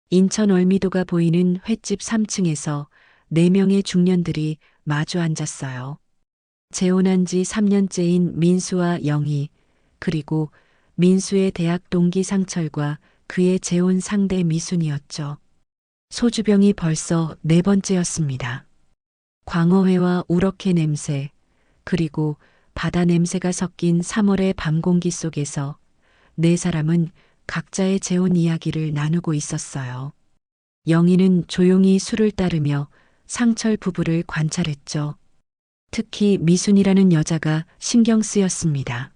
인천 월미도가 보이는 횟집 3층에서 4명의 중년들이 마주 앉았어요. 재혼한 지 3년째인 민수와 영희, 그리고 민수의 대학 동기 상철과 그의 재혼 상대 미순이었죠. 소주병이 벌써 4번째였습니다. 광어회와 우럭회 냄새, 그리고 바다 냄새가 섞인 3월의 밤 공기 속에서 4사람은 각자의 재혼 이야기를 나누고 있었어요. 영희는 조용히 술을 따르며 상철 부부를 관찰했죠. 특히 미순이라는 여자가 신경 쓰였습니다.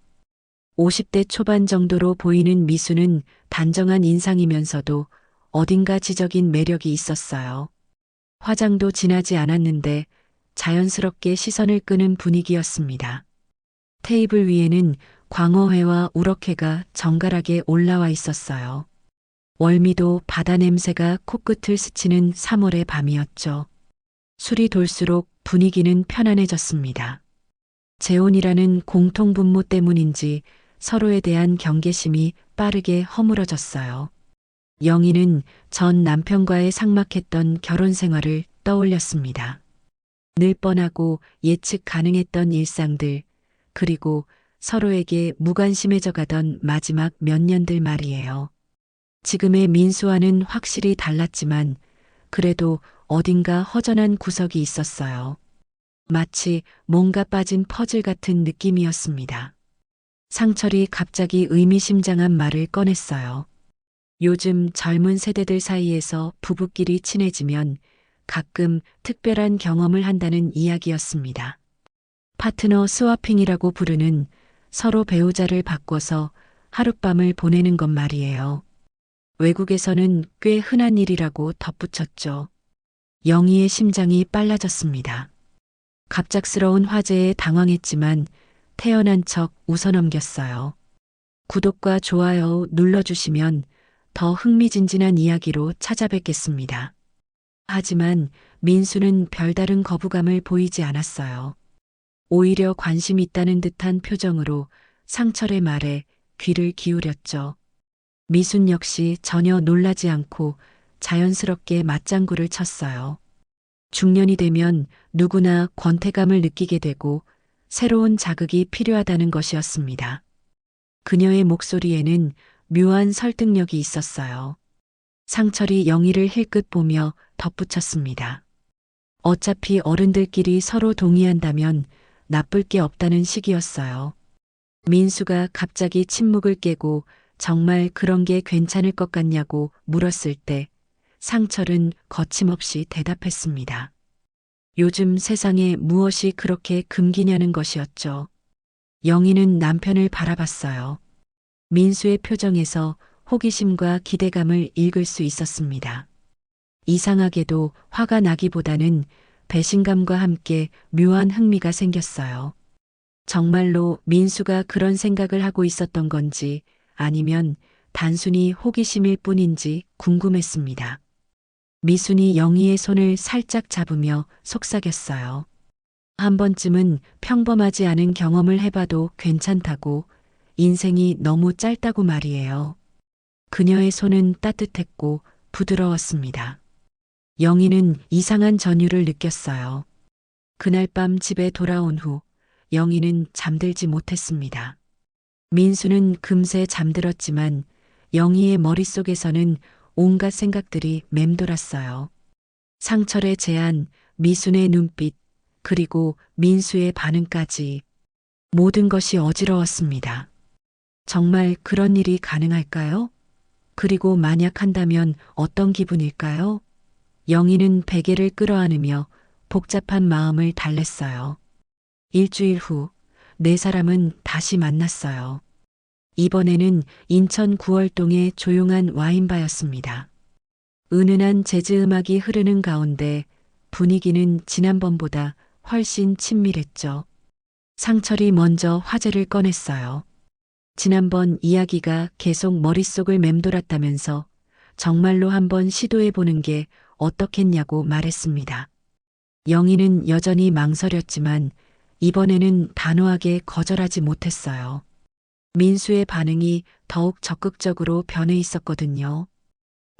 50대 초반 정도로 보이는 미순은 단정한 인상이면서도 어딘가 지적인 매력이 있었어요. 화장도 진하지 않았는데 자연스럽게 시선을 끄는 분위기였습니다. 테이블 위에는 광어회와 우럭회가 정갈하게 올라와 있었어요. 월미도 바다 냄새가 코끝을 스치는 3월의 밤이었죠. 술이 돌수록 분위기는 편안해졌습니다. 재혼이라는 공통분모 때문인지 서로에 대한 경계심이 빠르게 허물어졌어요. 영희는 전 남편과의 삭막했던 결혼 생활을 떠올렸습니다. 늘 뻔하고 예측 가능했던 일상들, 그리고 서로에게 무관심해져 가던 마지막 몇 년들 말이에요. 지금의 민수와는 확실히 달랐지만 그래도 어딘가 허전한 구석이 있었어요. 마치 뭔가 빠진 퍼즐 같은 느낌이었습니다. 상철이 갑자기 의미심장한 말을 꺼냈어요. 요즘 젊은 세대들 사이에서 부부끼리 친해지면 가끔 특별한 경험을 한다는 이야기였습니다. 파트너 스와핑이라고 부르는 서로 배우자를 바꿔서 하룻밤을 보내는 것 말이에요. 외국에서는 꽤 흔한 일이라고 덧붙였죠. 영희의 심장이 빨라졌습니다. 갑작스러운 화제에 당황했지만 태연한 척 웃어넘겼어요. 구독과 좋아요 눌러주시면 더 흥미진진한 이야기로 찾아뵙겠습니다. 하지만 민수는 별다른 거부감을 보이지 않았어요. 오히려 관심 있다는 듯한 표정으로 상철의 말에 귀를 기울였죠. 미순 역시 전혀 놀라지 않고 자연스럽게 맞장구를 쳤어요. 중년이 되면 누구나 권태감을 느끼게 되고 새로운 자극이 필요하다는 것이었습니다. 그녀의 목소리에는 묘한 설득력이 있었어요. 상철이 영희를 힐끗 보며 덧붙였습니다. 어차피 어른들끼리 서로 동의한다면 나쁠 게 없다는 식이었어요. 민수가 갑자기 침묵을 깨고 정말 그런 게 괜찮을 것 같냐고 물었을 때 상철은 거침없이 대답했습니다. 요즘 세상에 무엇이 그렇게 금기냐는 것이었죠. 영희는 남편을 바라봤어요. 민수의 표정에서 호기심과 기대감을 읽을 수 있었습니다. 이상하게도 화가 나기보다는 배신감과 함께 묘한 흥미가 생겼어요. 정말로 민수가 그런 생각을 하고 있었던 건지 아니면 단순히 호기심일 뿐인지 궁금했습니다. 미순이 영희의 손을 살짝 잡으며 속삭였어요. 한 번쯤은 평범하지 않은 경험을 해봐도 괜찮다고, 인생이 너무 짧다고 말이에요. 그녀의 손은 따뜻했고 부드러웠습니다. 영희는 이상한 전율을 느꼈어요. 그날 밤 집에 돌아온 후 영희는 잠들지 못했습니다. 민수는 금세 잠들었지만 영희의 머릿속에서는 온갖 생각들이 맴돌았어요. 상철의 제안, 미순의 눈빛, 그리고 민수의 반응까지 모든 것이 어지러웠습니다. 정말 그런 일이 가능할까요? 그리고 만약 한다면 어떤 기분일까요? 영희는 베개를 끌어안으며 복잡한 마음을 달랬어요. 일주일 후 4사람은 다시 만났어요. 이번에는 인천 구월동의 조용한 와인바였습니다. 은은한 재즈 음악이 흐르는 가운데 분위기는 지난번보다 훨씬 친밀했죠. 상철이 먼저 화제를 꺼냈어요. 지난번 이야기가 계속 머릿속을 맴돌았다면서 정말로 한번 시도해보는 게 어떻겠냐고 말했습니다. 영희는 여전히 망설였지만 이번에는 단호하게 거절하지 못했어요. 민수의 반응이 더욱 적극적으로 변해 있었거든요.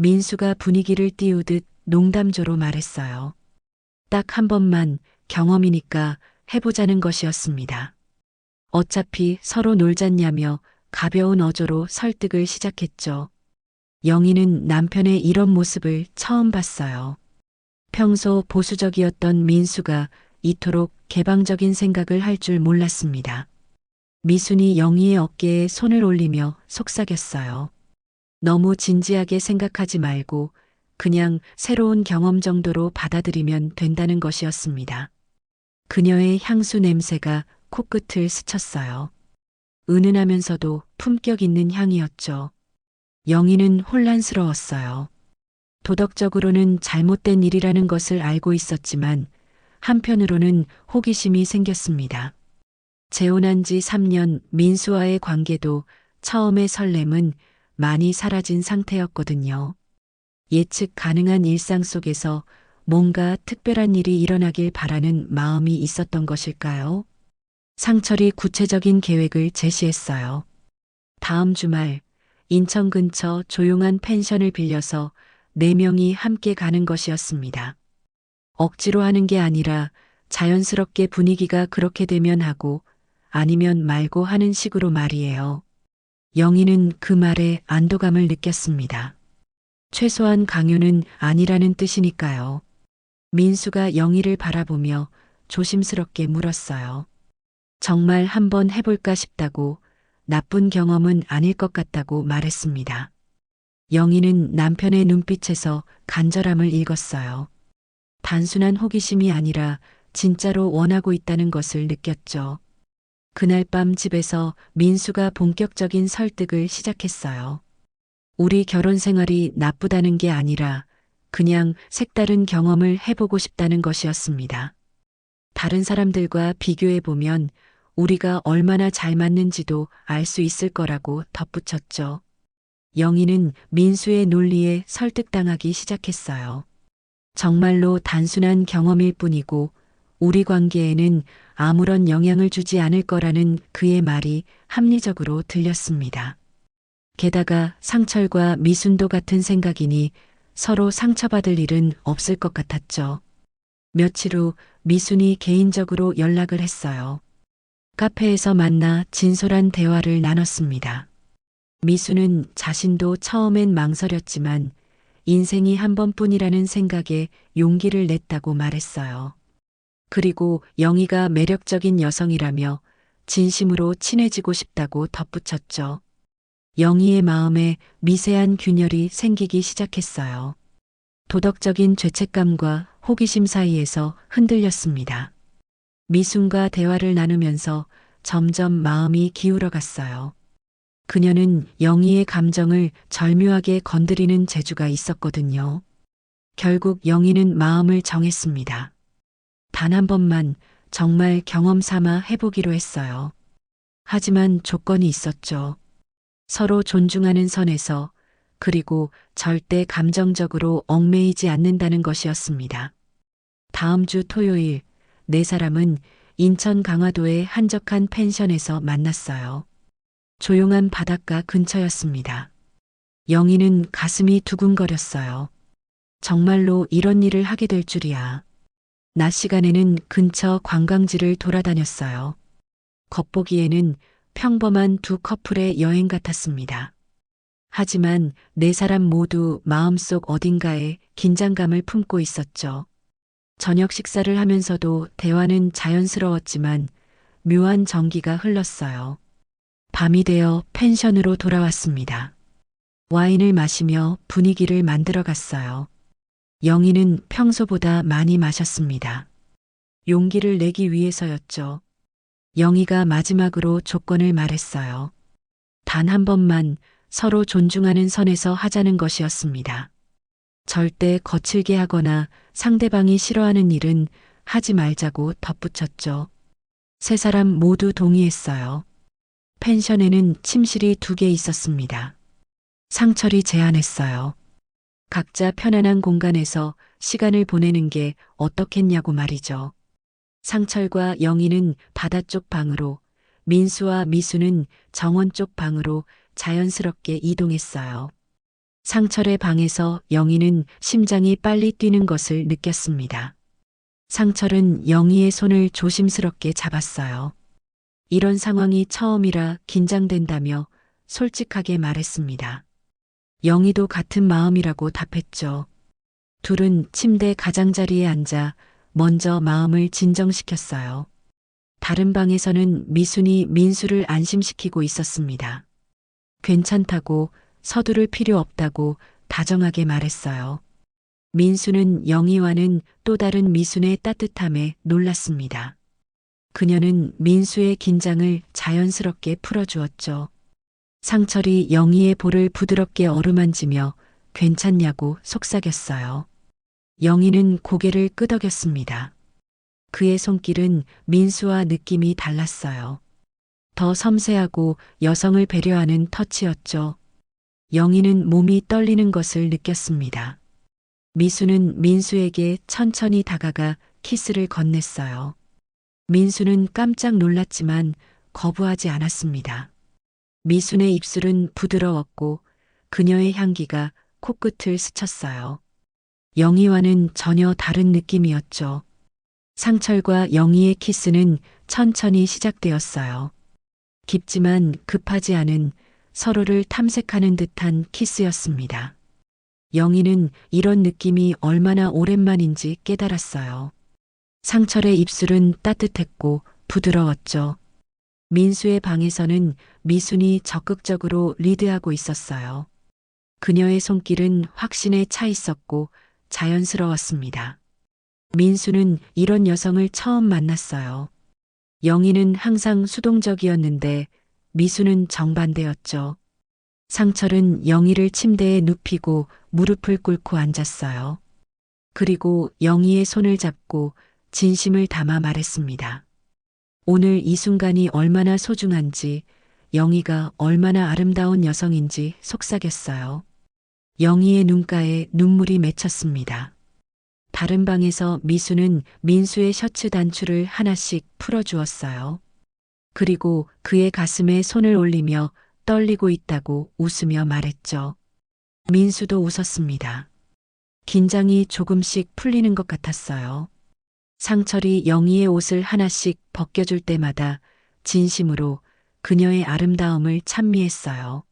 민수가 분위기를 띄우듯 농담조로 말했어요. 딱 한 번만 경험이니까 해보자는 것이었습니다. 어차피 서로 놀잖냐며 가벼운 어조로 설득을 시작했죠. 영희는 남편의 이런 모습을 처음 봤어요. 평소 보수적이었던 민수가 이토록 개방적인 생각을 할 줄 몰랐습니다. 미순이 영희의 어깨에 손을 올리며 속삭였어요. 너무 진지하게 생각하지 말고 그냥 새로운 경험 정도로 받아들이면 된다는 것이었습니다. 그녀의 향수 냄새가 코끝을 스쳤어요. 은은하면서도 품격 있는 향이었죠. 영희는 혼란스러웠어요. 도덕적으로는 잘못된 일이라는 것을 알고 있었지만 한편으로는 호기심이 생겼습니다. 재혼한 지 3년 민수와의 관계도 처음의 설렘은 많이 사라진 상태였거든요. 예측 가능한 일상 속에서 뭔가 특별한 일이 일어나길 바라는 마음이 있었던 것일까요? 상철이 구체적인 계획을 제시했어요. 다음 주말 인천 근처 조용한 펜션을 빌려서 4명이 함께 가는 것이었습니다. 억지로 하는 게 아니라 자연스럽게 분위기가 그렇게 되면 하고 아니면 말고 하는 식으로 말이에요. 영희는 그 말에 안도감을 느꼈습니다. 최소한 강요는 아니라는 뜻이니까요. 민수가 영희를 바라보며 조심스럽게 물었어요. 정말 한번 해볼까 싶다고, 나쁜 경험은 아닐 것 같다고 말했습니다. 영희는 남편의 눈빛에서 간절함을 읽었어요. 단순한 호기심이 아니라 진짜로 원하고 있다는 것을 느꼈죠. 그날 밤 집에서 민수가 본격적인 설득을 시작했어요. 우리 결혼 생활이 나쁘다는 게 아니라 그냥 색다른 경험을 해보고 싶다는 것이었습니다. 다른 사람들과 비교해보면 우리가 얼마나 잘 맞는지도 알 수 있을 거라고 덧붙였죠. 영희는 민수의 논리에 설득당하기 시작했어요. 정말로 단순한 경험일 뿐이고 우리 관계에는 아무런 영향을 주지 않을 거라는 그의 말이 합리적으로 들렸습니다. 게다가 상철과 미순도 같은 생각이니 서로 상처받을 일은 없을 것 같았죠. 며칠 후 미순이 개인적으로 연락을 했어요. 카페에서 만나 진솔한 대화를 나눴습니다. 미수는 자신도 처음엔 망설였지만 인생이 한 번뿐이라는 생각에 용기를 냈다고 말했어요. 그리고 영희가 매력적인 여성이라며 진심으로 친해지고 싶다고 덧붙였죠. 영희의 마음에 미세한 균열이 생기기 시작했어요. 도덕적인 죄책감과 호기심 사이에서 흔들렸습니다. 미순과 대화를 나누면서 점점 마음이 기울어 갔어요. 그녀는 영희의 감정을 절묘하게 건드리는 재주가 있었거든요. 결국 영희는 마음을 정했습니다. 단 한 번만 정말 경험 삼아 해보기로 했어요. 하지만 조건이 있었죠. 서로 존중하는 선에서, 그리고 절대 감정적으로 얽매이지 않는다는 것이었습니다. 다음 주 토요일, 4사람은 인천 강화도의 한적한 펜션에서 만났어요. 조용한 바닷가 근처였습니다. 영희는 가슴이 두근거렸어요. 정말로 이런 일을 하게 될 줄이야. 낮 시간에는 근처 관광지를 돌아다녔어요. 겉보기에는 평범한 두 커플의 여행 같았습니다. 하지만 4사람 모두 마음속 어딘가에 긴장감을 품고 있었죠. 저녁 식사를 하면서도 대화는 자연스러웠지만 묘한 정기가 흘렀어요. 밤이 되어 펜션으로 돌아왔습니다. 와인을 마시며 분위기를 만들어 갔어요. 영희는 평소보다 많이 마셨습니다. 용기를 내기 위해서였죠. 영희가 마지막으로 조건을 말했어요. 단 한 번만 서로 존중하는 선에서 하자는 것이었습니다. 절대 거칠게 하거나 상대방이 싫어하는 일은 하지 말자고 덧붙였죠. 3사람 모두 동의했어요. 펜션에는 침실이 2개 있었습니다. 상철이 제안했어요. 각자 편안한 공간에서 시간을 보내는 게 어떻겠냐고 말이죠. 상철과 영희는 바다 쪽 방으로, 민수와 미수는 정원 쪽 방으로 자연스럽게 이동했어요. 상철의 방에서 영희는 심장이 빨리 뛰는 것을 느꼈습니다. 상철은 영희의 손을 조심스럽게 잡았어요. 이런 상황이 처음이라 긴장된다며 솔직하게 말했습니다. 영희도 같은 마음이라고 답했죠. 둘은 침대 가장자리에 앉아 먼저 마음을 진정시켰어요. 다른 방에서는 미순이 민수를 안심시키고 있었습니다. 괜찮다고, 서두를 필요 없다고 다정하게 말했어요. 민수는 영희와는 또 다른 미순의 따뜻함에 놀랐습니다. 그녀는 민수의 긴장을 자연스럽게 풀어주었죠. 상철이 영희의 볼을 부드럽게 어루만지며 괜찮냐고 속삭였어요. 영희는 고개를 끄덕였습니다. 그의 손길은 민수와 느낌이 달랐어요. 더 섬세하고 여성을 배려하는 터치였죠. 영희는 몸이 떨리는 것을 느꼈습니다. 미수는 민수에게 천천히 다가가 키스를 건넸어요. 민수는 깜짝 놀랐지만 거부하지 않았습니다. 미순의 입술은 부드러웠고 그녀의 향기가 코끝을 스쳤어요. 영희와는 전혀 다른 느낌이었죠. 상철과 영희의 키스는 천천히 시작되었어요. 깊지만 급하지 않은 서로를 탐색하는 듯한 키스였습니다. 영희는 이런 느낌이 얼마나 오랜만인지 깨달았어요. 상철의 입술은 따뜻했고 부드러웠죠. 민수의 방에서는 미순이 적극적으로 리드하고 있었어요. 그녀의 손길은 확신에 차 있었고 자연스러웠습니다. 민수는 이런 여성을 처음 만났어요. 영희는 항상 수동적이었는데 미수는 정반대였죠. 상철은 영희를 침대에 눕히고 무릎을 꿇고 앉았어요. 그리고 영희의 손을 잡고 진심을 담아 말했습니다. 오늘 이 순간이 얼마나 소중한지, 영희가 얼마나 아름다운 여성인지 속삭였어요. 영희의 눈가에 눈물이 맺혔습니다. 다른 방에서 미수는 민수의 셔츠 단추를 하나씩 풀어주었어요. 그리고 그의 가슴에 손을 올리며 떨리고 있다고 웃으며 말했죠. 민수도 웃었습니다. 긴장이 조금씩 풀리는 것 같았어요. 상철이 영희의 옷을 하나씩 벗겨줄 때마다 진심으로 그녀의 아름다움을 찬미했어요.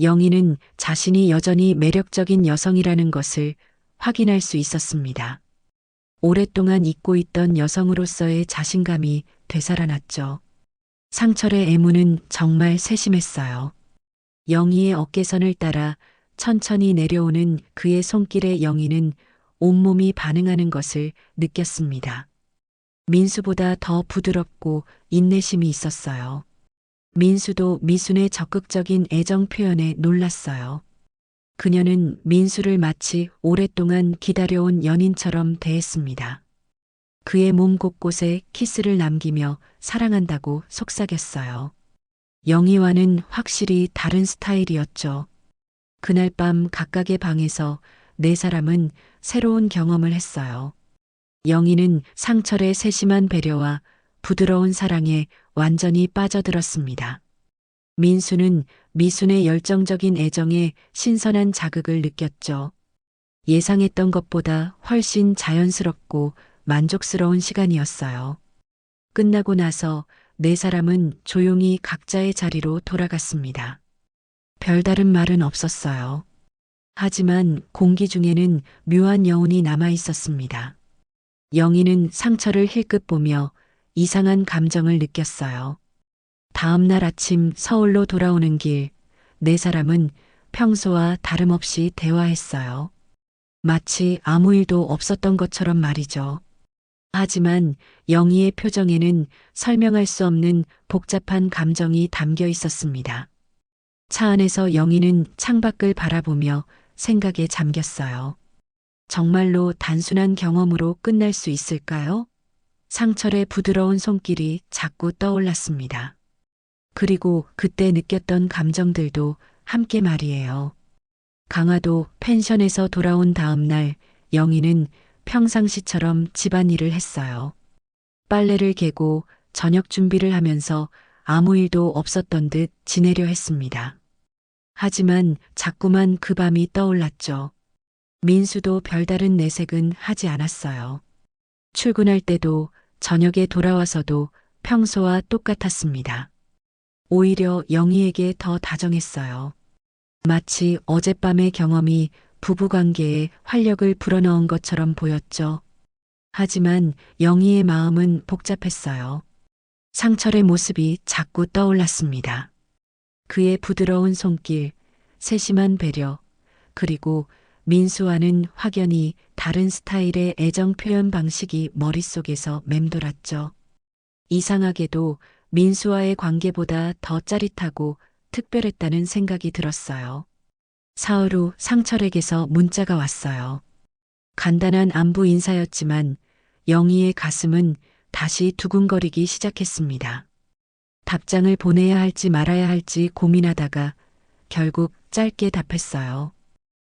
영희는 자신이 여전히 매력적인 여성이라는 것을 확인할 수 있었습니다. 오랫동안 잊고 있던 여성으로서의 자신감이 되살아났죠. 상철의 애무는 정말 세심했어요. 영희의 어깨선을 따라 천천히 내려오는 그의 손길에 영희는 온몸이 반응하는 것을 느꼈습니다. 민수보다 더 부드럽고 인내심이 있었어요. 민수도 미순의 적극적인 애정 표현에 놀랐어요. 그녀는 민수를 마치 오랫동안 기다려온 연인처럼 대했습니다. 그의 몸 곳곳에 키스를 남기며 사랑한다고 속삭였어요. 영희와는 확실히 다른 스타일이었죠. 그날 밤 각각의 방에서 네 사람은 새로운 경험을 했어요. 영희는 상철의 세심한 배려와 부드러운 사랑에 완전히 빠져들었습니다. 민수는 미순의 열정적인 애정에 신선한 자극을 느꼈죠. 예상했던 것보다 훨씬 자연스럽고 만족스러운 시간이었어요. 끝나고 나서 네 사람은 조용히 각자의 자리로 돌아갔습니다. 별다른 말은 없었어요. 하지만 공기 중에는 묘한 여운이 남아 있었습니다. 영희는 상처를 힐끗 보며 이상한 감정을 느꼈어요. 다음 날 아침 서울로 돌아오는 길, 네 사람은 평소와 다름없이 대화했어요. 마치 아무 일도 없었던 것처럼 말이죠. 하지만 영희의 표정에는 설명할 수 없는 복잡한 감정이 담겨 있었습니다. 차 안에서 영희는 창밖을 바라보며 생각에 잠겼어요. 정말로 단순한 경험으로 끝날 수 있을까요? 상철의 부드러운 손길이 자꾸 떠올랐습니다. 그리고 그때 느꼈던 감정들도 함께 말이에요. 강화도 펜션에서 돌아온 다음 날 영희는 평상시처럼 집안일을 했어요. 빨래를 개고 저녁 준비를 하면서 아무 일도 없었던 듯 지내려 했습니다. 하지만 자꾸만 그 밤이 떠올랐죠. 민수도 별다른 내색은 하지 않았어요. 출근할 때도 저녁에 돌아와서도 평소와 똑같았습니다. 오히려 영희에게 더 다정했어요. 마치 어젯밤의 경험이 부부관계에 활력을 불어넣은 것처럼 보였죠. 하지만 영희의 마음은 복잡했어요. 상철의 모습이 자꾸 떠올랐습니다. 그의 부드러운 손길, 세심한 배려, 그리고 민수와는 확연히 다른 스타일의 애정 표현 방식이 머릿속에서 맴돌았죠. 이상하게도 민수와의 관계보다 더 짜릿하고 특별했다는 생각이 들었어요. 사흘 후 상철에게서 문자가 왔어요. 간단한 안부 인사였지만 영희의 가슴은 다시 두근거리기 시작했습니다. 답장을 보내야 할지 말아야 할지 고민하다가 결국 짧게 답했어요.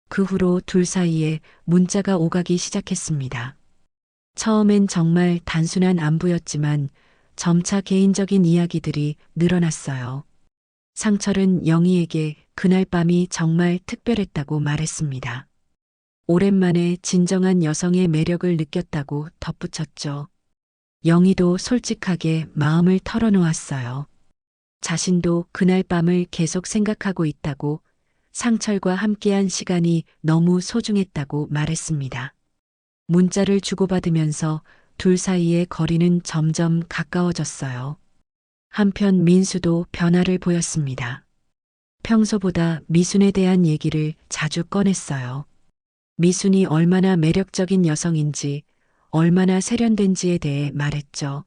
그 후로 둘 사이에 문자가 오가기 시작했습니다. 처음엔 정말 단순한 안부였지만 점차 개인적인 이야기들이 늘어났어요. 상철은 영희에게 그날 밤이 정말 특별했다고 말했습니다. 오랜만에 진정한 여성의 매력을 느꼈다고 덧붙였죠. 영희도 솔직하게 마음을 털어놓았어요. 자신도 그날 밤을 계속 생각하고 있다고, 상철과 함께한 시간이 너무 소중했다고 말했습니다. 문자를 주고받으면서 둘 사이의 거리는 점점 가까워졌어요. 한편 민수도 변화를 보였습니다. 평소보다 미순에 대한 얘기를 자주 꺼냈어요. 미순이 얼마나 매력적인 여성인지, 얼마나 세련된지에 대해 말했죠.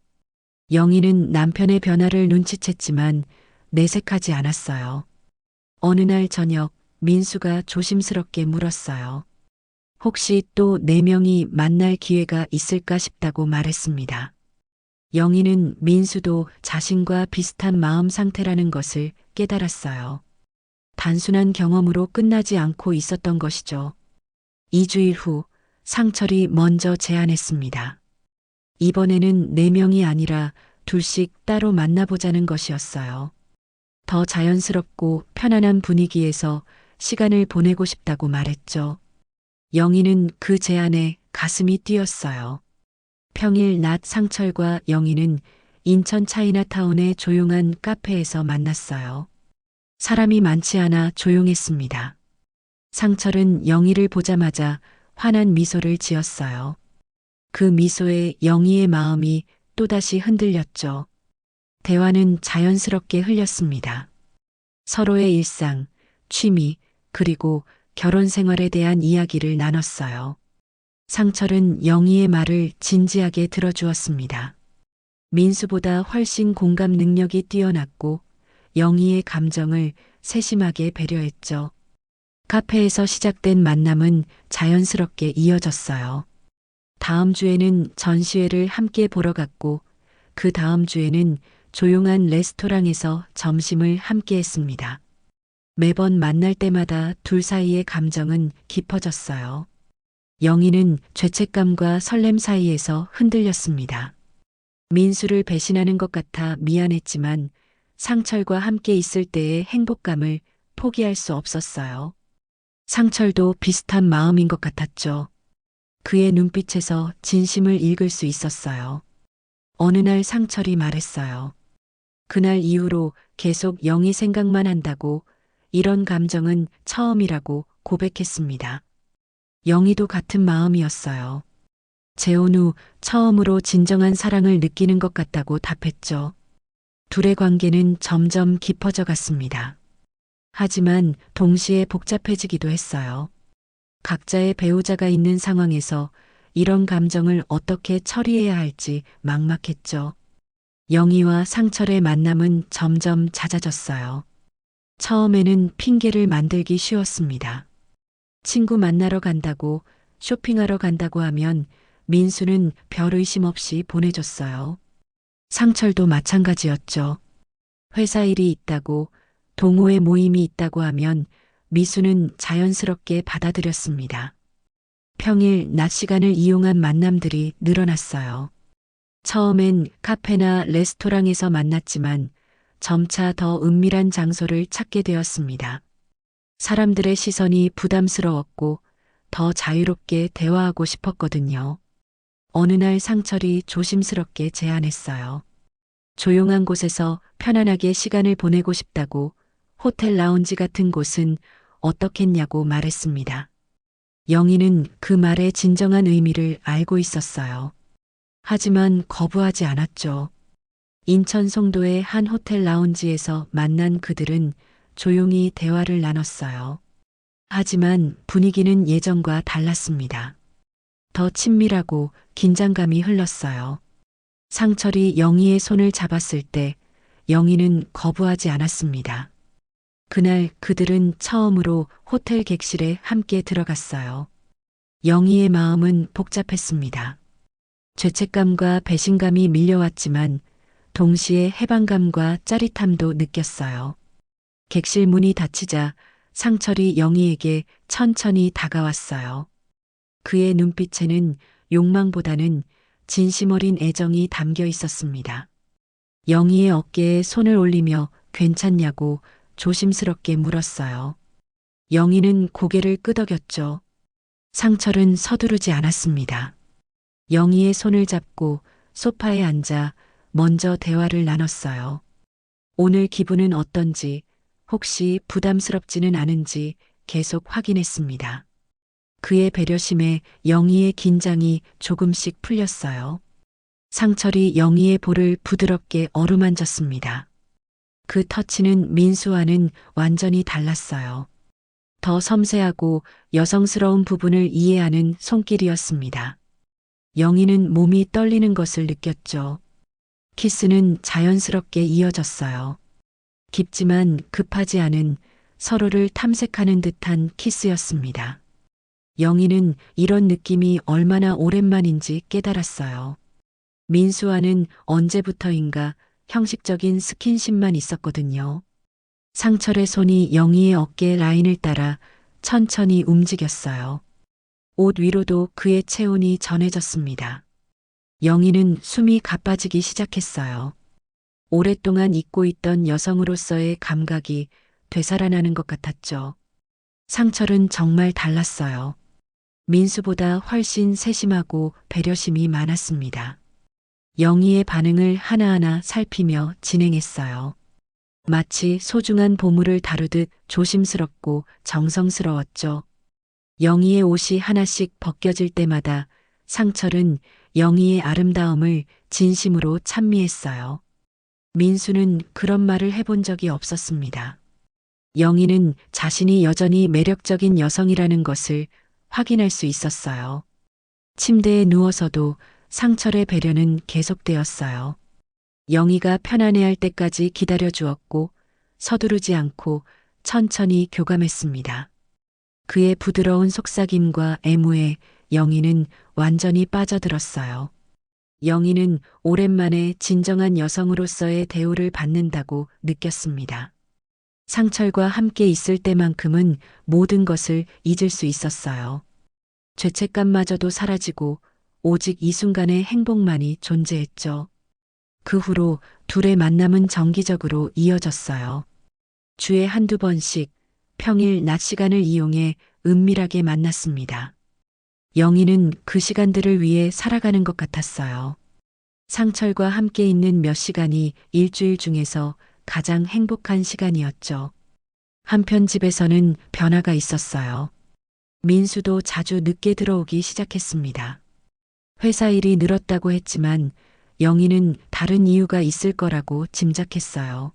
영희는 남편의 변화를 눈치챘지만 내색하지 않았어요. 어느 날 저녁 민수가 조심스럽게 물었어요. 혹시 또 네 명이 만날 기회가 있을까 싶다고 말했습니다. 영희는 민수도 자신과 비슷한 마음 상태라는 것을 깨달았어요. 단순한 경험으로 끝나지 않고 있었던 것이죠. 2주일 후 상철이 먼저 제안했습니다. 이번에는 4명이 아니라 둘씩 따로 만나보자는 것이었어요. 더 자연스럽고 편안한 분위기에서 시간을 보내고 싶다고 말했죠. 영희는 그 제안에 가슴이 뛰었어요. 평일 낮 상철과 영희는 인천 차이나타운의 조용한 카페에서 만났어요. 사람이 많지 않아 조용했습니다. 상철은 영희를 보자마자 환한 미소를 지었어요. 그 미소에 영희의 마음이 또다시 흔들렸죠. 대화는 자연스럽게 흘렸습니다. 서로의 일상, 취미, 그리고 결혼 생활에 대한 이야기를 나눴어요. 상철은 영희의 말을 진지하게 들어주었습니다. 민수보다 훨씬 공감 능력이 뛰어났고 영희의 감정을 세심하게 배려했죠. 카페에서 시작된 만남은 자연스럽게 이어졌어요. 다음 주에는 전시회를 함께 보러 갔고 그 다음 주에는 조용한 레스토랑에서 점심을 함께 했습니다. 매번 만날 때마다 둘 사이의 감정은 깊어졌어요. 영희는 죄책감과 설렘 사이에서 흔들렸습니다. 민수를 배신하는 것 같아 미안했지만 상철과 함께 있을 때의 행복감을 포기할 수 없었어요. 상철도 비슷한 마음인 것 같았죠. 그의 눈빛에서 진심을 읽을 수 있었어요. 어느 날 상철이 말했어요. 그날 이후로 계속 영희 생각만 한다고, 이런 감정은 처음이라고 고백했습니다. 영희도 같은 마음이었어요. 재혼 후 처음으로 진정한 사랑을 느끼는 것 같다고 답했죠. 둘의 관계는 점점 깊어져 갔습니다. 하지만 동시에 복잡해지기도 했어요. 각자의 배우자가 있는 상황에서 이런 감정을 어떻게 처리해야 할지 막막했죠. 영희와 상철의 만남은 점점 잦아졌어요. 처음에는 핑계를 만들기 쉬웠습니다. 친구 만나러 간다고, 쇼핑하러 간다고 하면 민수는 별 의심 없이 보내줬어요. 상철도 마찬가지였죠. 회사 일이 있다고, 동호회 모임이 있다고 하면 미수는 자연스럽게 받아들였습니다. 평일 낮 시간을 이용한 만남들이 늘어났어요. 처음엔 카페나 레스토랑에서 만났지만 점차 더 은밀한 장소를 찾게 되었습니다. 사람들의 시선이 부담스러웠고 더 자유롭게 대화하고 싶었거든요. 어느 날 상철이 조심스럽게 제안했어요. 조용한 곳에서 편안하게 시간을 보내고 싶다고 호텔 라운지 같은 곳은 어떻겠냐고 말했습니다. 영희는 그 말의 진정한 의미를 알고 있었어요. 하지만 거부하지 않았죠. 인천 송도의 한 호텔 라운지에서 만난 그들은 조용히 대화를 나눴어요. 하지만 분위기는 예전과 달랐습니다. 더 친밀하고 긴장감이 흘렀어요. 상철이 영희의 손을 잡았을 때 영희는 거부하지 않았습니다. 그날 그들은 처음으로 호텔 객실에 함께 들어갔어요. 영희의 마음은 복잡했습니다. 죄책감과 배신감이 밀려왔지만 동시에 해방감과 짜릿함도 느꼈어요. 객실 문이 닫히자 상철이 영희에게 천천히 다가왔어요. 그의 눈빛에는 욕망보다는 진심 어린 애정이 담겨 있었습니다. 영희의 어깨에 손을 올리며 괜찮냐고 조심스럽게 물었어요. 영희는 고개를 끄덕였죠. 상철은 서두르지 않았습니다. 영희의 손을 잡고 소파에 앉아 먼저 대화를 나눴어요. 오늘 기분은 어떤지, 혹시 부담스럽지는 않은지 계속 확인했습니다. 그의 배려심에 영희의 긴장이 조금씩 풀렸어요. 상철이 영희의 볼을 부드럽게 어루만졌습니다. 그 터치는 민수와는 완전히 달랐어요. 더 섬세하고 여성스러운 부분을 이해하는 손길이었습니다. 영희는 몸이 떨리는 것을 느꼈죠. 키스는 자연스럽게 이어졌어요. 깊지만 급하지 않은 서로를 탐색하는 듯한 키스였습니다. 영희는 이런 느낌이 얼마나 오랜만인지 깨달았어요. 민수와는 언제부터인가 형식적인 스킨십만 있었거든요. 상철의 손이 영희의 어깨 라인을 따라 천천히 움직였어요. 옷 위로도 그의 체온이 전해졌습니다. 영희는 숨이 가빠지기 시작했어요. 오랫동안 잊고 있던 여성으로서의 감각이 되살아나는 것 같았죠. 상철은 정말 달랐어요. 민수보다 훨씬 세심하고 배려심이 많았습니다. 영희의 반응을 하나하나 살피며 진행했어요. 마치 소중한 보물을 다루듯 조심스럽고 정성스러웠죠. 영희의 옷이 하나씩 벗겨질 때마다 상철은 영희의 아름다움을 진심으로 찬미했어요. 민수는 그런 말을 해본 적이 없었습니다. 영희는 자신이 여전히 매력적인 여성이라는 것을 확인할 수 있었어요. 침대에 누워서도 상철의 배려는 계속되었어요. 영희가 편안해할 때까지 기다려 주었고 서두르지 않고 천천히 교감했습니다. 그의 부드러운 속삭임과 애무에 영희는 완전히 빠져들었어요. 영희는 오랜만에 진정한 여성으로서의 대우를 받는다고 느꼈습니다. 상철과 함께 있을 때만큼은 모든 것을 잊을 수 있었어요. 죄책감마저도 사라지고 오직 이 순간의 행복만이 존재했죠. 그 후로 둘의 만남은 정기적으로 이어졌어요. 주에 한두 번씩 평일 낮 시간을 이용해 은밀하게 만났습니다. 영희는 그 시간들을 위해 살아가는 것 같았어요. 상철과 함께 있는 몇 시간이 일주일 중에서 가장 행복한 시간이었죠. 한편 집에서는 변화가 있었어요. 민수도 자주 늦게 들어오기 시작했습니다. 회사 일이 늘었다고 했지만 영희는 다른 이유가 있을 거라고 짐작했어요.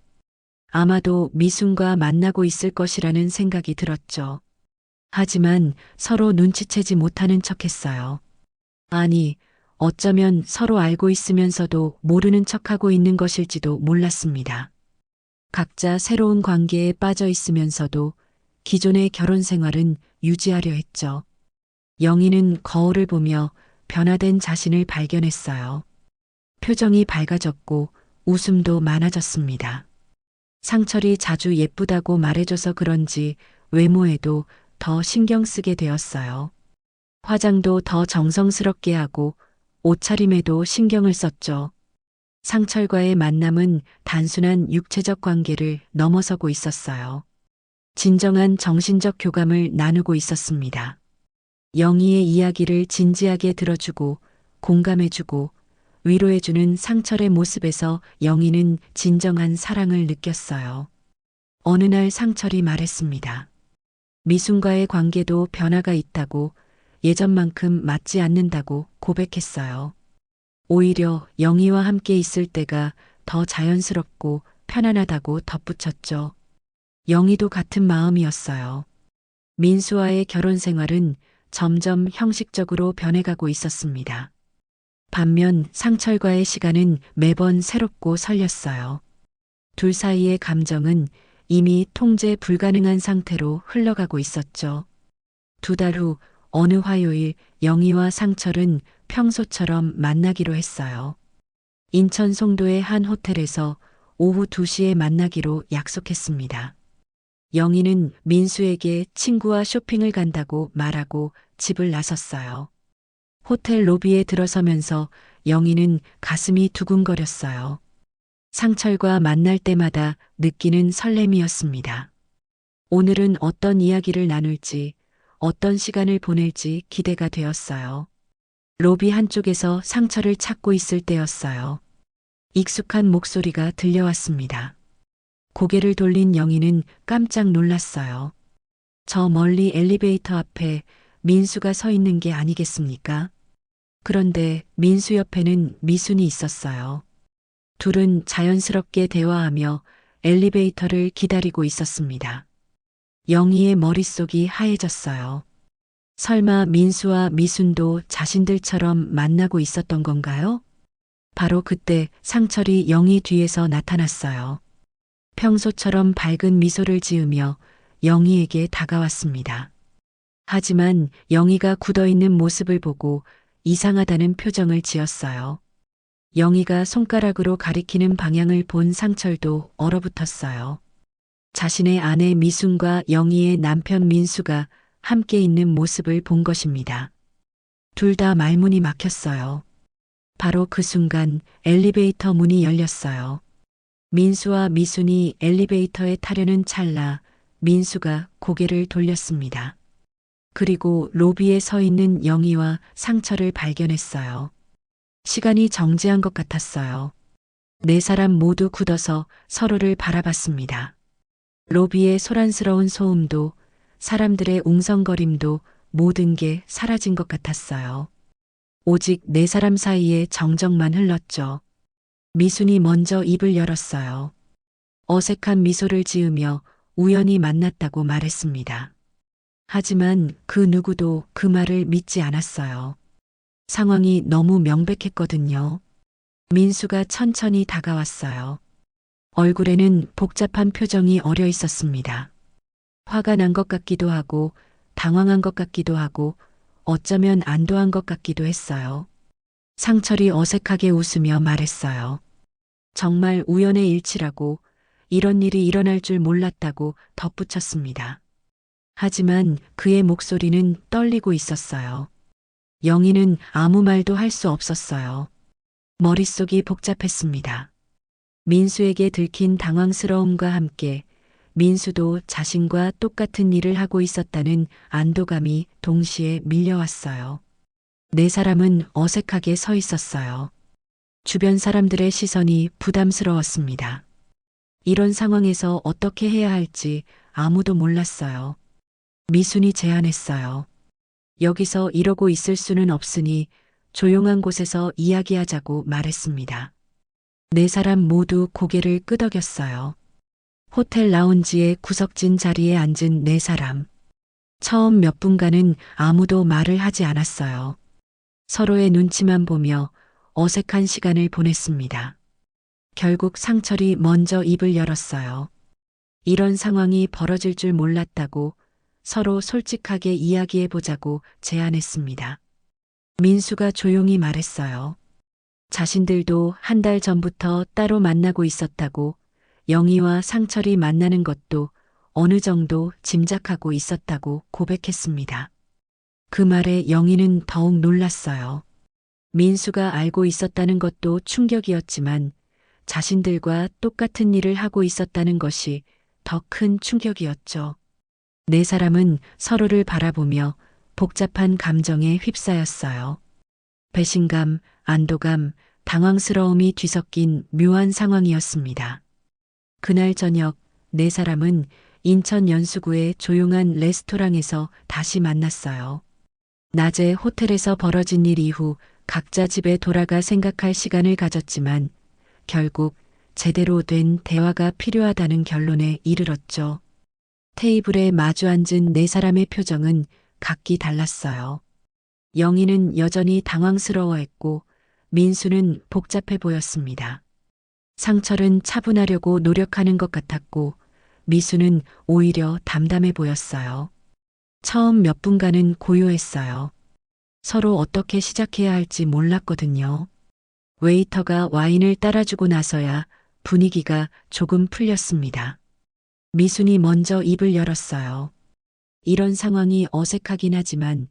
아마도 미순과 만나고 있을 것이라는 생각이 들었죠. 하지만 서로 눈치채지 못하는 척했어요. 아니, 어쩌면 서로 알고 있으면서도 모르는 척하고 있는 것일지도 몰랐습니다. 각자 새로운 관계에 빠져 있으면서도 기존의 결혼 생활은 유지하려 했죠. 영희는 거울을 보며 변화된 자신을 발견했어요. 표정이 밝아졌고 웃음도 많아졌습니다. 상철이 자주 예쁘다고 말해줘서 그런지 외모에도 더 신경 쓰게 되었어요. 화장도 더 정성스럽게 하고 옷차림에도 신경을 썼죠. 상철과의 만남은 단순한 육체적 관계를 넘어서고 있었어요. 진정한 정신적 교감을 나누고 있었습니다. 영희의 이야기를 진지하게 들어주고 공감해주고 위로해주는 상철의 모습에서 영희는 진정한 사랑을 느꼈어요. 어느 날 상철이 말했습니다. 미순과의 관계도 변화가 있다고, 예전만큼 맞지 않는다고 고백했어요. 오히려 영희와 함께 있을 때가 더 자연스럽고 편안하다고 덧붙였죠. 영희도 같은 마음이었어요. 민수와의 결혼 생활은 점점 형식적으로 변해가고 있었습니다. 반면 상철과의 시간은 매번 새롭고 설렸어요. 둘 사이의 감정은 이미 통제 불가능한 상태로 흘러가고 있었죠. 2달 후 어느 화요일 영희와 상철은 평소처럼 만나기로 했어요. 인천 송도의 한 호텔에서 오후 2시에 만나기로 약속했습니다. 영희는 민수에게 친구와 쇼핑을 간다고 말하고 집을 나섰어요. 호텔 로비에 들어서면서 영희는 가슴이 두근거렸어요. 상철과 만날 때마다 느끼는 설렘이었습니다. 오늘은 어떤 이야기를 나눌지, 어떤 시간을 보낼지 기대가 되었어요. 로비 한쪽에서 상철을 찾고 있을 때였어요. 익숙한 목소리가 들려왔습니다. 고개를 돌린 영희는 깜짝 놀랐어요. 저 멀리 엘리베이터 앞에 민수가 서 있는 게 아니겠습니까? 그런데 민수 옆에는 미순이 있었어요. 둘은 자연스럽게 대화하며 엘리베이터를 기다리고 있었습니다. 영희의 머릿속이 하얘졌어요. 설마 민수와 미순도 자신들처럼 만나고 있었던 건가요? 바로 그때 상철이 영희 뒤에서 나타났어요. 평소처럼 밝은 미소를 지으며 영희에게 다가왔습니다. 하지만 영희가 굳어있는 모습을 보고 이상하다는 표정을 지었어요. 영희가 손가락으로 가리키는 방향을 본 상철도 얼어붙었어요. 자신의 아내 미순과 영희의 남편 민수가 함께 있는 모습을 본 것입니다. 둘 다 말문이 막혔어요. 바로 그 순간 엘리베이터 문이 열렸어요. 민수와 미순이 엘리베이터에 타려는 찰나 민수가 고개를 돌렸습니다. 그리고 로비에 서 있는 영희와 상철을 발견했어요. 시간이 정지한 것 같았어요. 네 사람 모두 굳어서 서로를 바라봤습니다. 로비의 소란스러운 소음도, 사람들의 웅성거림도 모든 게 사라진 것 같았어요. 오직 네 사람 사이에 정적만 흘렀죠. 미순이 먼저 입을 열었어요. 어색한 미소를 지으며 우연히 만났다고 말했습니다. 하지만 그 누구도 그 말을 믿지 않았어요. 상황이 너무 명백했거든요. 민수가 천천히 다가왔어요. 얼굴에는 복잡한 표정이 어려 있었습니다. 화가 난 것 같기도 하고, 당황한 것 같기도 하고, 어쩌면 안도한 것 같기도 했어요. 상철이 어색하게 웃으며 말했어요. 정말 우연의 일치라고, 이런 일이 일어날 줄 몰랐다고 덧붙였습니다. 하지만 그의 목소리는 떨리고 있었어요. 영희는 아무 말도 할 수 없었어요. 머릿속이 복잡했습니다. 민수에게 들킨 당황스러움과 함께 민수도 자신과 똑같은 일을 하고 있었다는 안도감이 동시에 밀려왔어요. 네 사람은 어색하게 서 있었어요. 주변 사람들의 시선이 부담스러웠습니다. 이런 상황에서 어떻게 해야 할지 아무도 몰랐어요. 미순이 제안했어요. 여기서 이러고 있을 수는 없으니 조용한 곳에서 이야기하자고 말했습니다. 네 사람 모두 고개를 끄덕였어요. 호텔 라운지의 구석진 자리에 앉은 네 사람. 처음 몇 분간은 아무도 말을 하지 않았어요. 서로의 눈치만 보며 어색한 시간을 보냈습니다. 결국 상철이 먼저 입을 열었어요. 이런 상황이 벌어질 줄 몰랐다고 서로 솔직하게 이야기해보자고 제안했습니다. 민수가 조용히 말했어요. 자신들도 한 달 전부터 따로 만나고 있었다고, 영희와 상철이 만나는 것도 어느 정도 짐작하고 있었다고 고백했습니다. 그 말에 영희는 더욱 놀랐어요. 민수가 알고 있었다는 것도 충격이었지만 자신들과 똑같은 일을 하고 있었다는 것이 더 큰 충격이었죠. 네 사람은 서로를 바라보며 복잡한 감정에 휩싸였어요. 배신감, 안도감, 당황스러움이 뒤섞인 묘한 상황이었습니다. 그날 저녁 네 사람은 인천 연수구의 조용한 레스토랑에서 다시 만났어요. 낮에 호텔에서 벌어진 일 이후 각자 집에 돌아가 생각할 시간을 가졌지만 결국 제대로 된 대화가 필요하다는 결론에 이르렀죠. 테이블에 마주 앉은 네 사람의 표정은 각기 달랐어요. 영희는 여전히 당황스러워했고 민수는 복잡해 보였습니다. 상철은 차분하려고 노력하는 것 같았고 미수는 오히려 담담해 보였어요. 처음 몇 분간은 고요했어요. 서로 어떻게 시작해야 할지 몰랐거든요. 웨이터가 와인을 따라주고 나서야 분위기가 조금 풀렸습니다. 미순이 먼저 입을 열었어요. 이런 상황이 어색하긴 하지만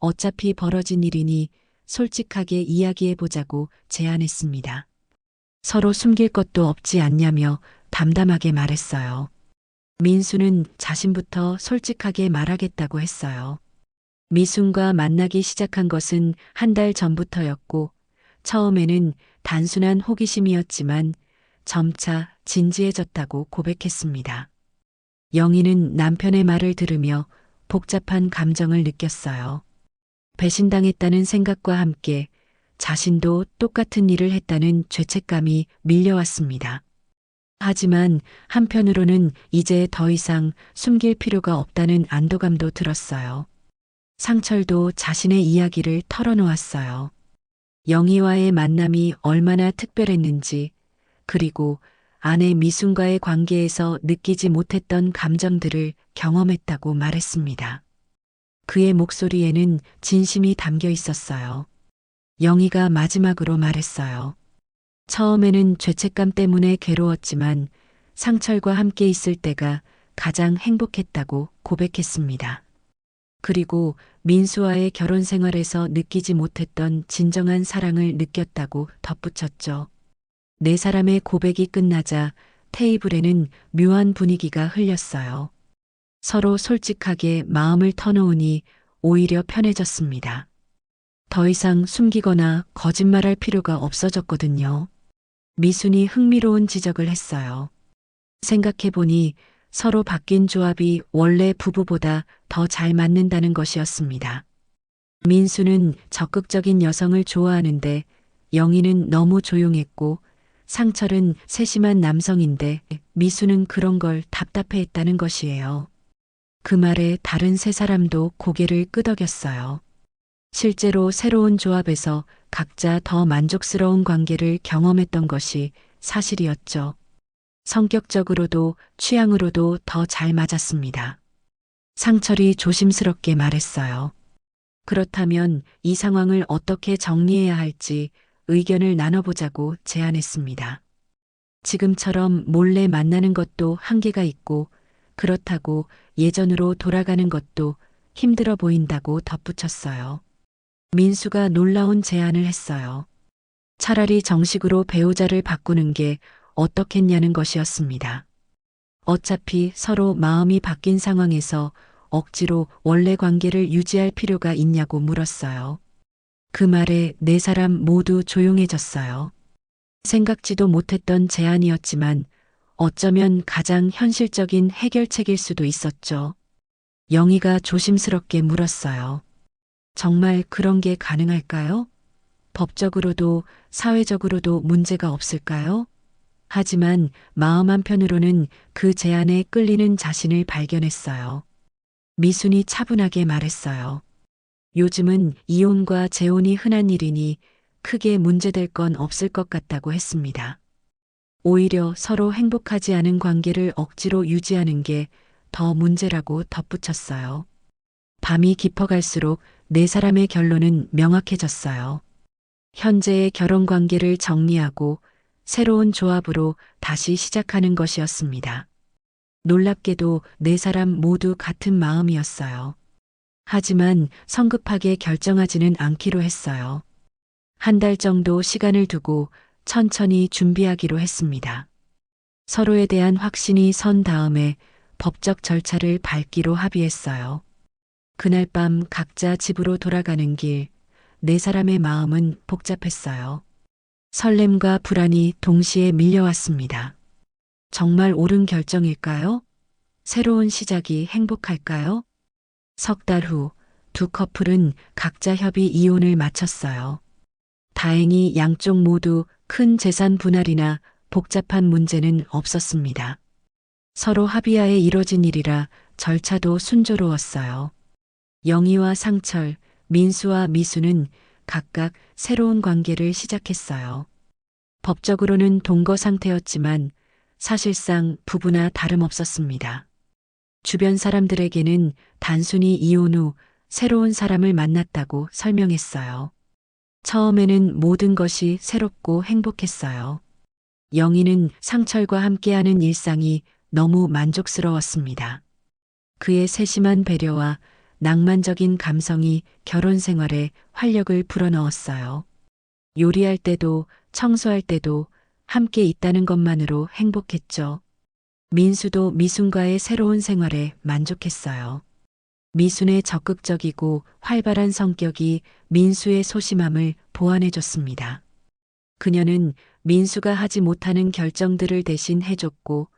어차피 벌어진 일이니 솔직하게 이야기해보자고 제안했습니다. 서로 숨길 것도 없지 않냐며 담담하게 말했어요. 민수는 자신부터 솔직하게 말하겠다고 했어요. 미순과 만나기 시작한 것은 한 달 전부터였고 처음에는 단순한 호기심이었지만 점차 진지해졌다고 고백했습니다. 영희는 남편의 말을 들으며 복잡한 감정을 느꼈어요. 배신당했다는 생각과 함께 자신도 똑같은 일을 했다는 죄책감이 밀려왔습니다. 하지만 한편으로는 이제 더 이상 숨길 필요가 없다는 안도감도 들었어요. 상철도 자신의 이야기를 털어놓았어요. 영희와의 만남이 얼마나 특별했는지, 그리고 아내 미순과의 관계에서 느끼지 못했던 감정들을 경험했다고 말했습니다. 그의 목소리에는 진심이 담겨 있었어요. 영희가 마지막으로 말했어요. 처음에는 죄책감 때문에 괴로웠지만 상철과 함께 있을 때가 가장 행복했다고 고백했습니다. 그리고 민수와의 결혼 생활에서 느끼지 못했던 진정한 사랑을 느꼈다고 덧붙였죠. 네 사람의 고백이 끝나자 테이블에는 묘한 분위기가 흘렸어요. 서로 솔직하게 마음을 터놓으니 오히려 편해졌습니다. 더 이상 숨기거나 거짓말할 필요가 없어졌거든요. 미순이 흥미로운 지적을 했어요. 생각해보니 서로 바뀐 조합이 원래 부부보다 더 잘 맞는다는 것이었습니다. 민수는 적극적인 여성을 좋아하는데 영희는 너무 조용했고 상철은 세심한 남성인데 미수는 그런 걸 답답해했다는 것이에요. 그 말에 다른 세 사람도 고개를 끄덕였어요. 실제로 새로운 조합에서 각자 더 만족스러운 관계를 경험했던 것이 사실이었죠. 성격적으로도 취향으로도 더 잘 맞았습니다. 상철이 조심스럽게 말했어요. 그렇다면 이 상황을 어떻게 정리해야 할지 의견을 나눠보자고 제안했습니다. 지금처럼 몰래 만나는 것도 한계가 있고 그렇다고 예전으로 돌아가는 것도 힘들어 보인다고 덧붙였어요. 민수가 놀라운 제안을 했어요. 차라리 정식으로 배우자를 바꾸는 게 어떻겠냐는 것이었습니다. 어차피 서로 마음이 바뀐 상황에서 억지로 원래 관계를 유지할 필요가 있냐고 물었어요. 그 말에 네 사람 모두 조용해졌어요. 생각지도 못했던 제안이었지만 어쩌면 가장 현실적인 해결책일 수도 있었죠. 영희가 조심스럽게 물었어요. 정말 그런 게 가능할까요? 법적으로도 사회적으로도 문제가 없을까요? 하지만 마음 한편으로는 그 제안에 끌리는 자신을 발견했어요. 미순이 차분하게 말했어요. 요즘은 이혼과 재혼이 흔한 일이니 크게 문제될 건 없을 것 같다고 했습니다. 오히려 서로 행복하지 않은 관계를 억지로 유지하는 게 더 문제라고 덧붙였어요. 밤이 깊어갈수록 네 사람의 결론은 명확해졌어요. 현재의 결혼 관계를 정리하고 새로운 조합으로 다시 시작하는 것이었습니다. 놀랍게도 네 사람 모두 같은 마음이었어요. 하지만 성급하게 결정하지는 않기로 했어요. 한 달 정도 시간을 두고 천천히 준비하기로 했습니다. 서로에 대한 확신이 선 다음에 법적 절차를 밟기로 합의했어요. 그날 밤 각자 집으로 돌아가는 길, 네 사람의 마음은 복잡했어요. 설렘과 불안이 동시에 밀려왔습니다. 정말 옳은 결정일까요? 새로운 시작이 행복할까요? 석 달 후 두 커플은 각자 협의 이혼을 마쳤어요. 다행히 양쪽 모두 큰 재산 분할이나 복잡한 문제는 없었습니다. 서로 합의하에 이뤄진 일이라 절차도 순조로웠어요. 영희와 상철, 민수와 미수는 각각 새로운 관계를 시작했어요. 법적으로는 동거 상태였지만 사실상 부부나 다름없었습니다. 주변 사람들에게는 단순히 이혼 후 새로운 사람을 만났다고 설명했어요. 처음에는 모든 것이 새롭고 행복했어요. 영희는 상철과 함께하는 일상이 너무 만족스러웠습니다. 그의 세심한 배려와 낭만적인 감성이 결혼 생활에 활력을 불어넣었어요. 요리할 때도 청소할 때도 함께 있다는 것만으로 행복했죠. 민수도 미순과의 새로운 생활에 만족했어요. 미순의 적극적이고 활발한 성격이 민수의 소심함을 보완해줬습니다. 그녀는 민수가 하지 못하는 결정들을 대신 해줬고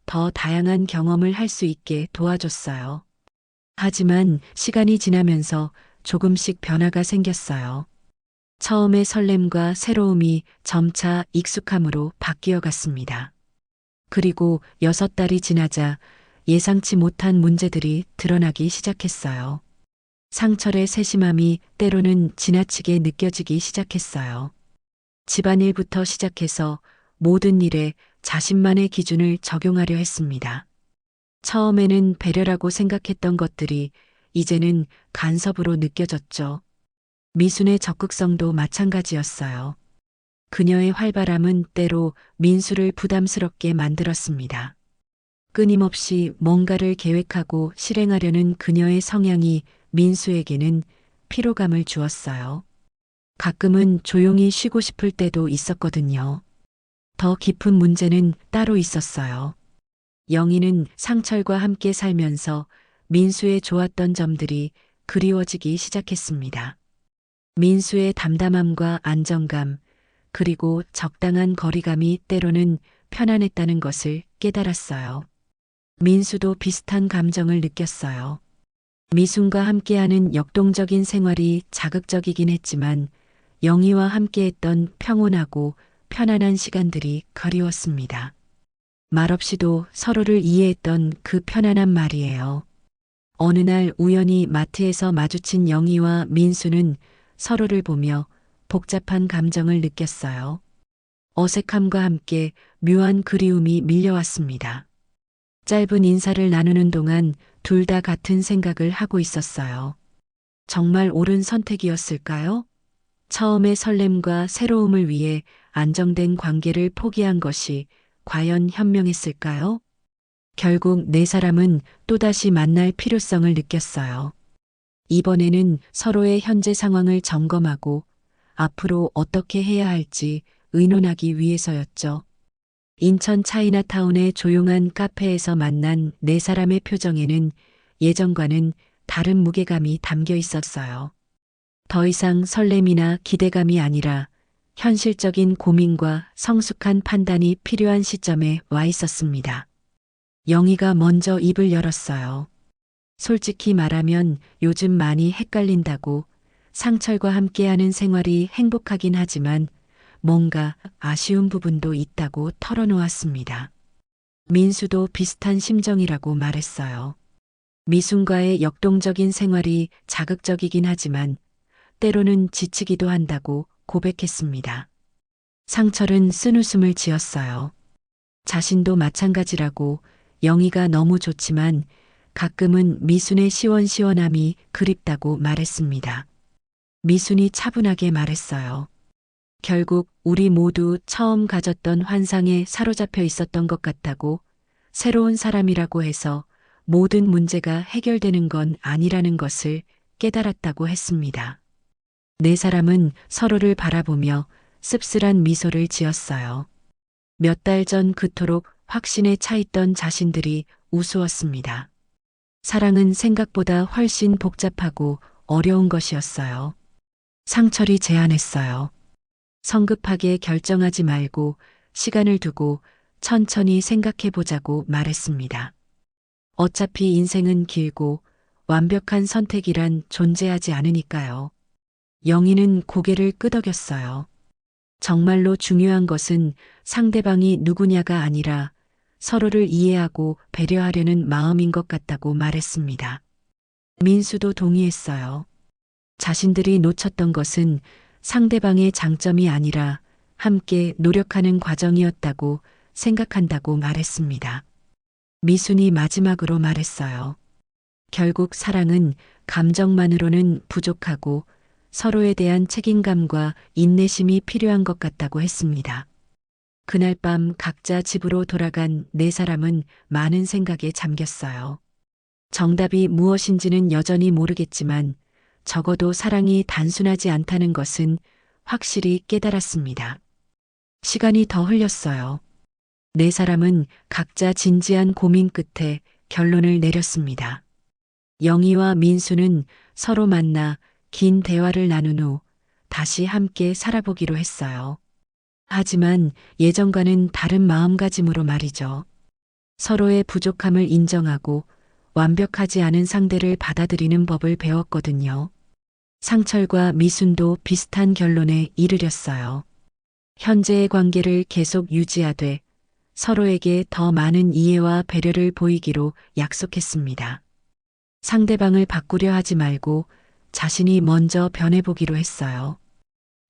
더 다양한 경험을 할 수 있게 도와줬어요. 하지만 시간이 지나면서 조금씩 변화가 생겼어요. 처음의 설렘과 새로움이 점차 익숙함으로 바뀌어 갔습니다. 그리고 6달이 지나자 예상치 못한 문제들이 드러나기 시작했어요. 상철의 세심함이 때로는 지나치게 느껴지기 시작했어요. 집안일부터 시작해서 모든 일에 자신만의 기준을 적용하려 했습니다. 처음에는 배려라고 생각했던 것들이 이제는 간섭으로 느껴졌죠. 미순의 적극성도 마찬가지였어요. 그녀의 활발함은 때로 민수를 부담스럽게 만들었습니다. 끊임없이 뭔가를 계획하고 실행하려는 그녀의 성향이 민수에게는 피로감을 주었어요. 가끔은 조용히 쉬고 싶을 때도 있었거든요. 더 깊은 문제는 따로 있었어요. 영희는 상철과 함께 살면서 민수의 좋았던 점들이 그리워지기 시작했습니다. 민수의 담담함과 안정감, 그리고 적당한 거리감이 때로는 편안했다는 것을 깨달았어요. 민수도 비슷한 감정을 느꼈어요. 미순과 함께하는 역동적인 생활이 자극적이긴 했지만 영희와 함께했던 평온하고 편안한 시간들이 그리웠습니다. 말없이도 서로를 이해했던 그 편안한 말이에요. 어느 날 우연히 마트에서 마주친 영희와 민수는 서로를 보며 복잡한 감정을 느꼈어요. 어색함과 함께 묘한 그리움이 밀려왔습니다. 짧은 인사를 나누는 동안 둘 다 같은 생각을 하고 있었어요. 정말 옳은 선택이었을까요? 처음의 설렘과 새로움을 위해 안정된 관계를 포기한 것이 과연 현명했을까요? 결국 네 사람은 또다시 만날 필요성을 느꼈어요. 이번에는 서로의 현재 상황을 점검하고 앞으로 어떻게 해야 할지 의논하기 위해서였죠. 인천 차이나타운의 조용한 카페에서 만난 네 사람의 표정에는 예전과는 다른 무게감이 담겨 있었어요. 더 이상 설렘이나 기대감이 아니라 현실적인 고민과 성숙한 판단이 필요한 시점에 와 있었습니다. 영희가 먼저 입을 열었어요. 솔직히 말하면 요즘 많이 헷갈린다고. 상철과 함께하는 생활이 행복하긴 하지만 뭔가 아쉬운 부분도 있다고 털어놓았습니다. 민수도 비슷한 심정이라고 말했어요. 미순과의 역동적인 생활이 자극적이긴 하지만 때로는 지치기도 한다고 고백했습니다. 상철은 쓴웃음을 지었어요. 자신도 마찬가지라고. 영희가 너무 좋지만 가끔은 미순의 시원시원함이 그립다고 말했습니다. 미순이 차분하게 말했어요. 결국 우리 모두 처음 가졌던 환상에 사로잡혀 있었던 것 같다고. 새로운 사람이라고 해서 모든 문제가 해결되는 건 아니라는 것을 깨달았다고 했습니다. 네 사람은 서로를 바라보며 씁쓸한 미소를 지었어요. 몇 달 전 그토록 확신에 차 있던 자신들이 우스웠습니다. 사랑은 생각보다 훨씬 복잡하고 어려운 것이었어요. 상철이 제안했어요. 성급하게 결정하지 말고 시간을 두고 천천히 생각해 보자고 말했습니다. 어차피 인생은 길고 완벽한 선택이란 존재하지 않으니까요. 영희는 고개를 끄덕였어요. 정말로 중요한 것은 상대방이 누구냐가 아니라 서로를 이해하고 배려하려는 마음인 것 같다고 말했습니다. 민수도 동의했어요. 자신들이 놓쳤던 것은 상대방의 장점이 아니라 함께 노력하는 과정이었다고 생각한다고 말했습니다. 미순이 마지막으로 말했어요. 결국 사랑은 감정만으로는 부족하고 서로에 대한 책임감과 인내심이 필요한 것 같다고 했습니다. 그날 밤 각자 집으로 돌아간 네 사람은 많은 생각에 잠겼어요. 정답이 무엇인지는 여전히 모르겠지만 적어도 사랑이 단순하지 않다는 것은 확실히 깨달았습니다. 시간이 더 흘렸어요. 네 사람은 각자 진지한 고민 끝에 결론을 내렸습니다. 영희와 민수는 서로 만나 긴 대화를 나눈 후 다시 함께 살아보기로 했어요. 하지만 예전과는 다른 마음가짐으로 말이죠. 서로의 부족함을 인정하고 완벽하지 않은 상대를 받아들이는 법을 배웠거든요. 상철과 미순도 비슷한 결론에 이르렀어요. 현재의 관계를 계속 유지하되 서로에게 더 많은 이해와 배려를 보이기로 약속했습니다. 상대방을 바꾸려 하지 말고 자신이 먼저 변해보기로 했어요.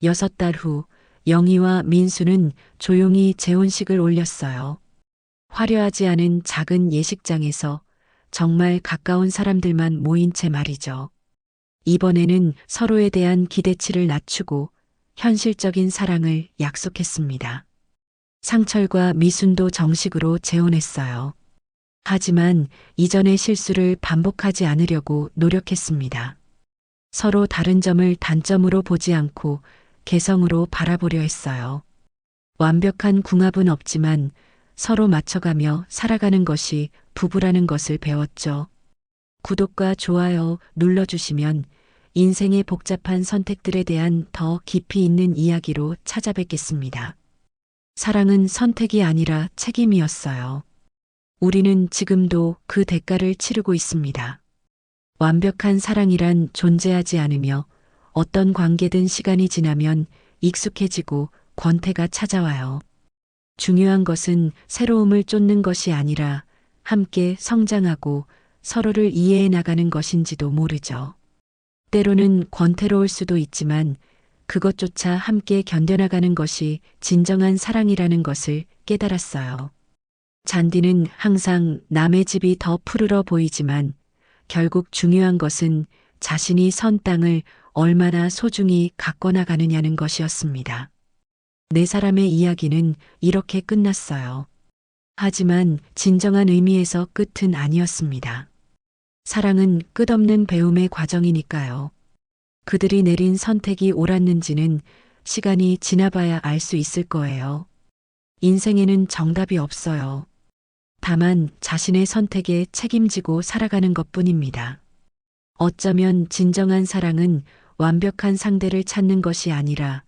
6달 후 영희와 민수는 조용히 재혼식을 올렸어요. 화려하지 않은 작은 예식장에서 정말 가까운 사람들만 모인 채 말이죠. 이번에는 서로에 대한 기대치를 낮추고 현실적인 사랑을 약속했습니다. 상철과 미순도 정식으로 재혼했어요. 하지만 이전의 실수를 반복하지 않으려고 노력했습니다. 서로 다른 점을 단점으로 보지 않고 개성으로 바라보려 했어요. 완벽한 궁합은 없지만 서로 맞춰가며 살아가는 것이 부부라는 것을 배웠죠. 구독과 좋아요 눌러주시면 인생의 복잡한 선택들에 대한 더 깊이 있는 이야기로 찾아뵙겠습니다. 사랑은 선택이 아니라 책임이었어요. 우리는 지금도 그 대가를 치르고 있습니다. 완벽한 사랑이란 존재하지 않으며 어떤 관계든 시간이 지나면 익숙해지고 권태가 찾아와요. 중요한 것은 새로움을 쫓는 것이 아니라 함께 성장하고 서로를 이해해 나가는 것인지도 모르죠. 때로는 권태로울 수도 있지만 그것조차 함께 견뎌나가는 것이 진정한 사랑이라는 것을 깨달았어요. 잔디는 항상 남의 집이 더 푸르러 보이지만 결국 중요한 것은 자신이 선 땅을 얼마나 소중히 가꿔 나가느냐는 것이었습니다. 네 사람의 이야기는 이렇게 끝났어요. 하지만 진정한 의미에서 끝은 아니었습니다. 사랑은 끝없는 배움의 과정이니까요. 그들이 내린 선택이 옳았는지는 시간이 지나봐야 알 수 있을 거예요. 인생에는 정답이 없어요. 다만 자신의 선택에 책임지고 살아가는 것뿐입니다. 어쩌면 진정한 사랑은 완벽한 상대를 찾는 것이 아니라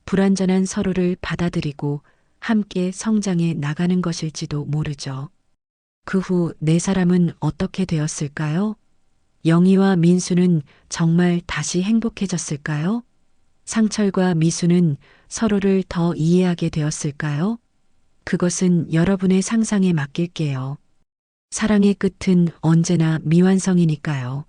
불완전한 서로를 받아들이고 함께 성장해 나가는 것일지도 모르죠. 그 후 네 사람은 어떻게 되었을까요? 영희와 민수는 정말 다시 행복해졌을까요? 상철과 미수는 서로를 더 이해하게 되었을까요? 그것은 여러분의 상상에 맡길게요. 사랑의 끝은 언제나 미완성이니까요.